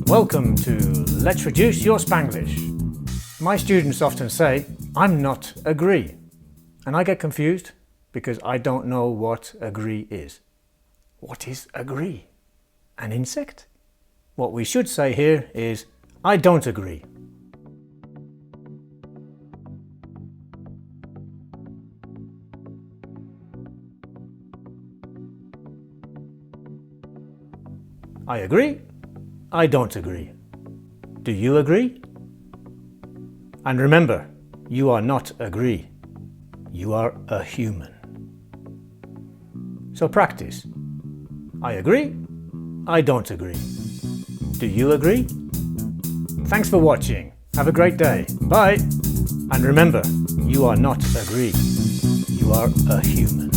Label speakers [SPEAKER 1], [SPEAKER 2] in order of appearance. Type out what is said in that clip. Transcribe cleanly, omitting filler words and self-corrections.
[SPEAKER 1] Welcome to Let's Reduce Your Spanglish. My students often say, I'm not agree. And I get confused because I don't know what agree is. What is agree? An insect? What we should say here is, I don't agree. I agree. I don't agree. Do you agree? And remember, you are not agree. You are a human. So practice. I agree. I don't agree. Do you agree? Thanks for watching. Have a great day. Bye. And remember, you are not agree. You are a human.